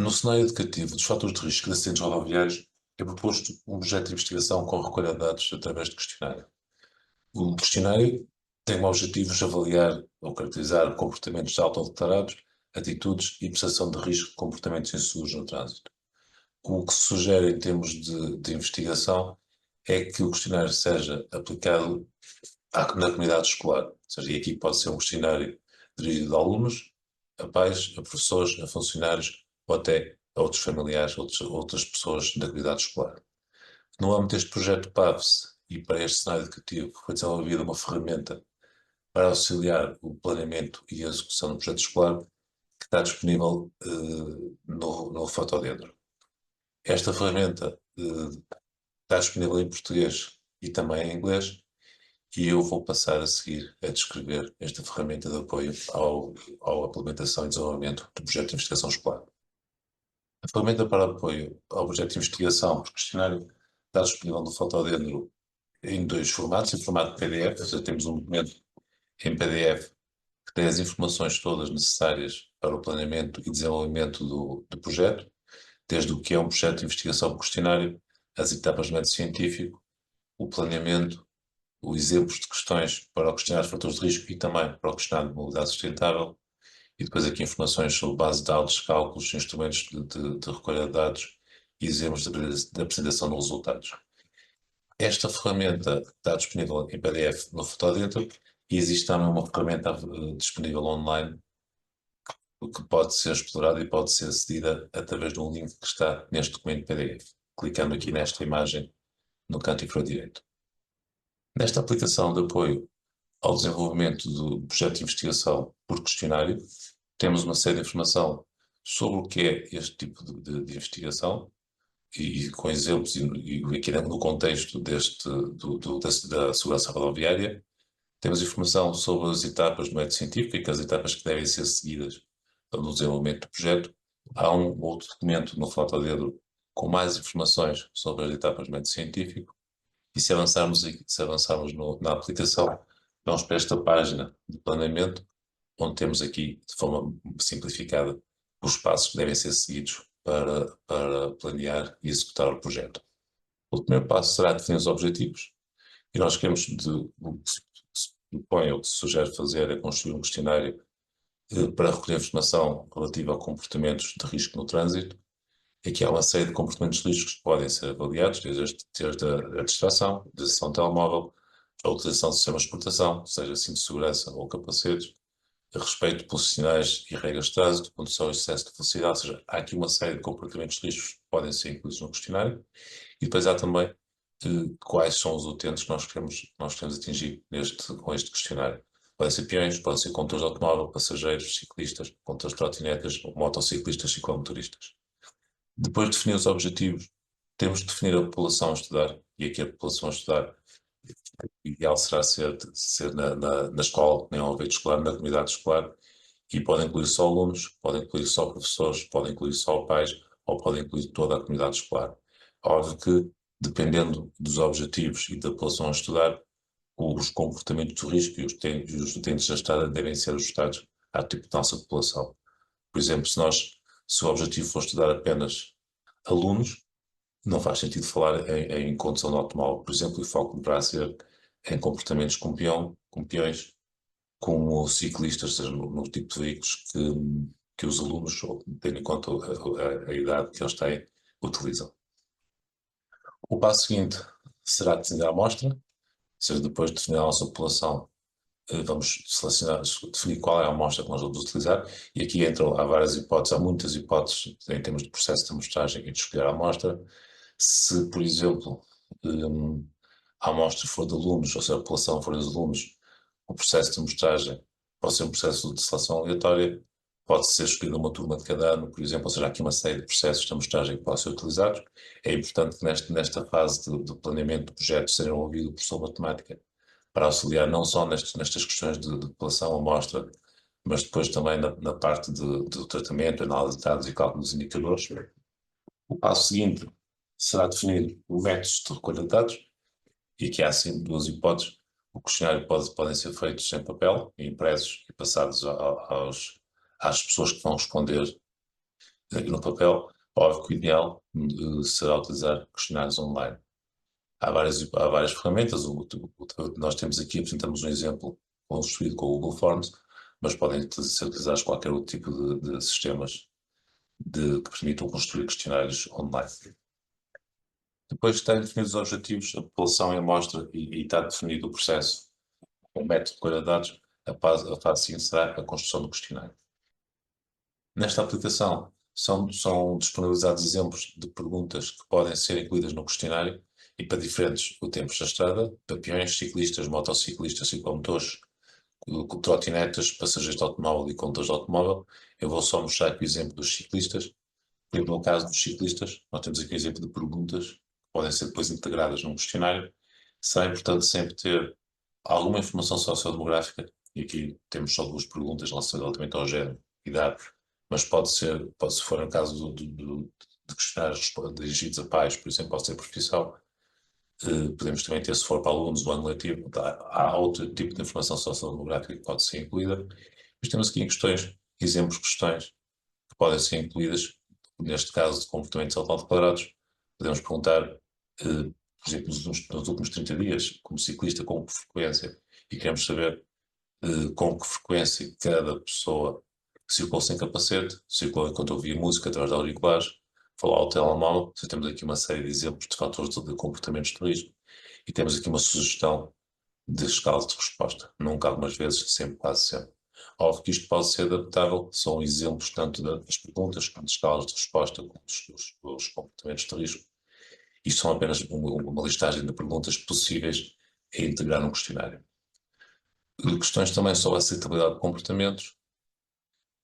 No cenário educativo dos fatores de risco de acidentes rodoviários, é proposto um projeto de investigação com recolha de dados através de questionário. O questionário tem como objetivos avaliar ou caracterizar comportamentos autodeclarados, atitudes e percepção de risco de comportamentos inseguros no trânsito. O que se sugere em termos de investigação é que o questionário seja aplicado na comunidade escolar. Ou seja, e aqui pode ser um questionário dirigido a alunos, a pais, a professores, a funcionários ou até a outros familiares, outras pessoas da comunidade escolar. No âmbito deste projeto PAVS e para este cenário educativo, foi desenvolvida uma ferramenta para auxiliar o planeamento e a execução do projeto escolar que está disponível no Fotodentro. Esta ferramenta está disponível em português e também em inglês, e eu vou passar a seguir a descrever esta ferramenta de apoio à implementação e desenvolvimento do projeto de investigação escolar. A ferramenta para apoio ao projeto de investigação por questionário está disponível no Fotodentro em dois formatos, em formato PDF, ou seja, temos um documento em PDF que tem as informações todas necessárias para o planeamento e desenvolvimento do projeto, desde o que é um projeto de investigação por questionário, as etapas de método científico, o planeamento, os exemplos de questões para o questionário de fatores de risco e também para o questionário de mobilidade sustentável, e depois aqui informações sobre base de dados, cálculos, instrumentos de recolha de dados e exemplos de apresentação de resultados. Esta ferramenta está disponível em PDF no Fotodentro e existe também uma ferramenta disponível online que pode ser explorada e pode ser acedida através de um link que está neste documento PDF, clicando aqui nesta imagem no canto inferior direito. Nesta aplicação de apoio ao desenvolvimento do projeto de investigação por questionário, temos uma série de informação sobre o que é este tipo de investigação e com exemplos e aqui no contexto da segurança rodoviária. Temos informação sobre as etapas do método científico e as etapas que devem ser seguidas no desenvolvimento do projeto. Há um outro documento no Fotodentro com mais informações sobre as etapas do método científico. E se avançarmos na aplicação, vamos para esta página de planeamento, onde temos aqui, de forma simplificada, os passos que devem ser seguidos para planear e executar o projeto. O primeiro passo será definir os objetivos, e nós queremos, o que se propõe ou que se sugere fazer é construir um questionário para recolher informação relativa a comportamentos de risco no trânsito. Aqui há uma série de comportamentos de riscos que podem ser avaliados, desde a distração, a utilização de telemóvel, a utilização de sistemas de proteção, seja cinto de segurança ou capacetes, a respeito pelos sinais e regras de trânsito, condução e excesso de velocidade, ou seja, há aqui uma série de comportamentos de riscos que podem ser incluídos no questionário, e depois há também quais são os utentes que nós queremos atingir com este questionário. Podem ser peões, podem ser condutores de automóvel, passageiros, ciclistas, condutores de trotinetas, motociclistas, ciclomotoristas. Depois de definir os objetivos, temos de definir a população a estudar, e aqui a população a estudar, o ideal será ser na escola, nem ao ambiente escolar, na comunidade escolar, e podem incluir só alunos, podem incluir só professores, podem incluir só pais, ou podem incluir toda a comunidade escolar. Óbvio que, dependendo dos objetivos e da população a estudar, os comportamentos de risco e os utentes da estrada devem ser ajustados à tipo de nossa população. Por exemplo, se o objetivo for estudar apenas alunos, não faz sentido falar em condução de automóvel, por exemplo, e o foco deverá ser em comportamentos com peões, como ciclistas, seja no tipo de veículos que os alunos, tendo em conta a idade que eles têm, utilizam. O passo seguinte será definir a amostra, ou seja, depois de definir a nossa população, vamos definir qual é a amostra que nós vamos utilizar, e aqui há várias hipóteses, há muitas hipóteses em termos de processo de amostragem e de escolher a amostra. Se, por exemplo, a amostra for de alunos, ou seja, a população for de alunos, o processo de amostragem pode ser um processo de seleção aleatória, pode ser escolhida uma turma de cada ano, por exemplo, ou seja, há aqui uma série de processos de amostragem que podem ser utilizados. É importante que nesta fase de planeamento do projeto seja envolvido o professor de matemática para auxiliar não só nestas questões de população, amostra, mas depois também na parte do tratamento, análise de dados e cálculo dos indicadores. O passo seguinte será definir o método de recolha de dados, e aqui há sempre duas hipóteses. O questionário podem ser feitos em papel, impressos e passados às pessoas que vão responder no papel. Óbvio que o ideal será utilizar questionários online. Há várias ferramentas. Nós temos aqui, apresentamos um exemplo construído com o Google Forms, mas podem ser utilizados qualquer outro tipo de sistemas que permitam construir questionários online. Depois está definidos os objetivos, a população e a amostra e está definido o processo, o método de recolha de dados. A fase seguinte será a construção do questionário. Nesta aplicação são disponibilizados exemplos de perguntas que podem ser incluídas no questionário e para diferentes tempos da estrada: para peões, ciclistas, motociclistas, ciclomotores, trotinetas, passageiros de automóvel e condutores de automóvel. Eu vou só mostrar aqui o exemplo dos ciclistas. Por exemplo, no caso dos ciclistas, nós temos aqui um exemplo de perguntas que podem ser depois integradas num questionário. Será importante sempre ter alguma informação sociodemográfica, e aqui temos só duas perguntas relativamente ao género e idade, mas se for no caso de questionários dirigidos a pais, por exemplo, pode ser profissão. Podemos também ter, se for para alunos do ano letivo, há outro tipo de informação sociodemográfica que pode ser incluída. Mas temos aqui exemplos de questões que podem ser incluídas, neste caso de comportamentos autodeclarados. Podemos perguntar, por exemplo, nos últimos 30 dias, como ciclista, com que frequência, e queremos saber com que frequência cada pessoa circulou sem capacete, circulou enquanto ouvia música através de auriculares, falou ao telemóvel. Então, temos aqui uma série de exemplos de fatores de comportamentos de risco e temos aqui uma sugestão de escala de resposta. Nunca, algumas vezes, sempre, quase sempre. Óbvio que isto pode ser adaptável, são exemplos tanto das perguntas como de escalas de resposta, como dos comportamentos de risco. Isto são apenas uma listagem de perguntas possíveis a integrar num questionário. Questões também sobre a aceitabilidade de comportamentos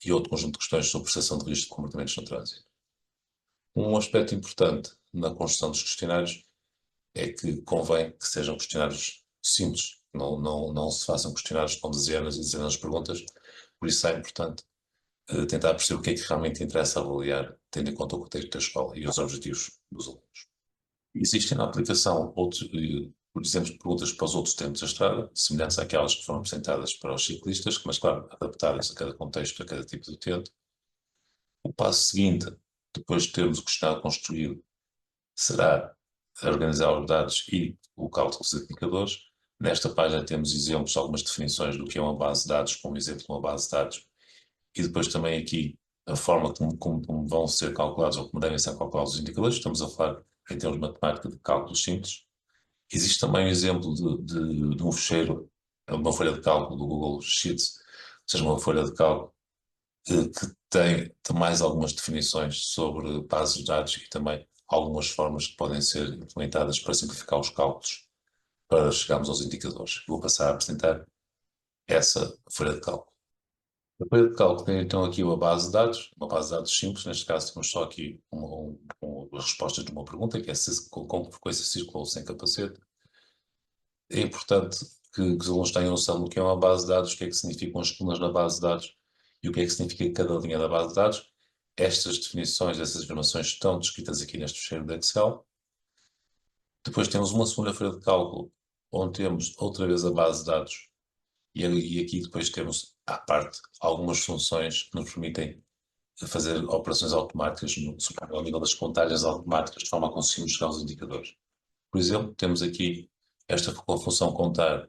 e outro conjunto de questões sobre percepção de risco de comportamentos no trânsito. Um aspecto importante na construção dos questionários é que convém que sejam questionários simples, não se façam questionários com dezenas e dezenas de perguntas. Por isso é importante tentar perceber o que é que realmente interessa avaliar, tendo em conta o contexto da escola e os objetivos dos alunos. Existem na aplicação outros, por exemplo, perguntas para os outros tempos da estrada, semelhantes àquelas que foram apresentadas para os ciclistas, mas, claro, adaptadas a cada contexto, a cada tipo de utente. O passo seguinte, depois de termos o questionário construído, será organizar os dados e o cálculo dos indicadores. Nesta página temos exemplos, algumas definições do que é uma base de dados, como exemplo de uma base de dados, e depois também aqui a forma como vão ser calculados ou como devem ser calculados os indicadores. Estamos a falar em termos de matemática de cálculos simples. Existe também um exemplo de um fecheiro, uma folha de cálculo do Google Sheets, ou seja, uma folha de cálculo que tem mais algumas definições sobre bases de dados e também algumas formas que podem ser implementadas para simplificar os cálculos, para chegarmos aos indicadores. Vou passar a apresentar essa folha de cálculo. A folha de cálculo tem então aqui uma base de dados simples. Neste caso temos só aqui as respostas de uma pergunta, que é com que frequência circulou sem capacete. É importante que os alunos tenham noção do que é uma base de dados, o que é que significam as colunas na base de dados e o que é que significa cada linha da base de dados. Estas definições, essas informações estão descritas aqui neste fecheiro de Excel. Depois temos uma segunda folha de cálculo, onde temos outra vez a base de dados e aqui depois temos, à parte, algumas funções que nos permitem fazer operações automáticas, ao nível das contagens automáticas, de forma a conseguirmos chegar aos indicadores. Por exemplo, temos aqui esta com a função contar,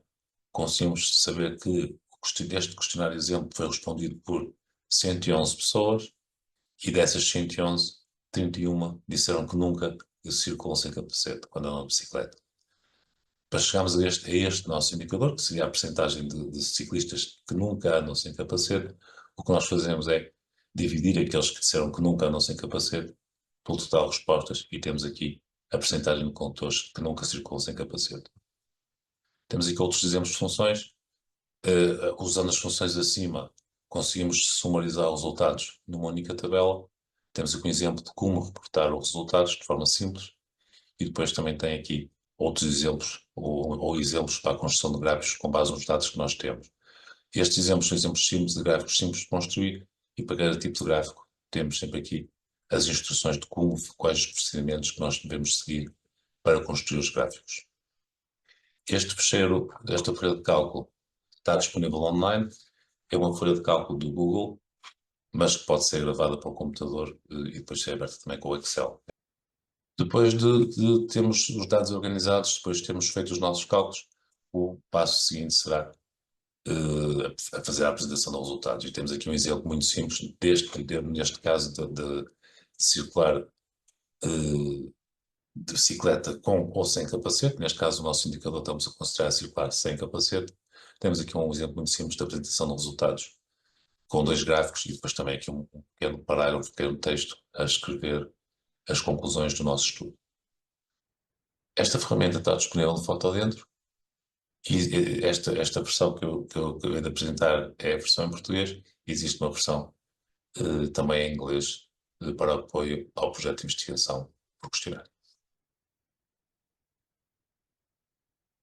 conseguimos saber que este questionário exemplo foi respondido por 111 pessoas e dessas 111, 31 disseram que nunca circulam sem capacete quando andam na bicicleta. Para chegarmos a este nosso indicador, que seria a percentagem de ciclistas que nunca andam sem capacete, o que nós fazemos é dividir aqueles que disseram que nunca andam sem capacete pelo total de respostas e temos aqui a percentagem de condutores que nunca circulam sem capacete. Temos aqui outros exemplos de funções. Usando as funções acima, conseguimos sumarizar os resultados numa única tabela. Temos aqui um exemplo de como reportar os resultados de forma simples. E depois também tem aqui outros exemplos, ou exemplos para a construção de gráficos com base nos dados que nós temos. Estes exemplos são exemplos simples de gráficos simples de construir, e para cada tipo de gráfico temos sempre aqui as instruções de como, quais os procedimentos que nós devemos seguir para construir os gráficos. Este fecheiro, esta folha de cálculo, está disponível online. É uma folha de cálculo do Google. mas que pode ser gravada pelo computador e depois ser aberta também com o Excel. Depois de termos os dados organizados, depois de termos feito os nossos cálculos, o passo seguinte será a fazer a apresentação dos resultados. E temos aqui um exemplo muito simples, neste caso de circular de bicicleta com ou sem capacete. Neste caso, o nosso indicador estamos a considerar circular sem capacete. Temos aqui um exemplo muito simples de apresentação de resultados, com dois gráficos e depois também aqui um pequeno parágrafo, um pequeno texto a escrever as conclusões do nosso estudo. Esta ferramenta está disponível de foto dentro e esta versão que eu acabei de apresentar é a versão em português. Existe uma versão também em inglês para apoio ao projeto de investigação por questionário.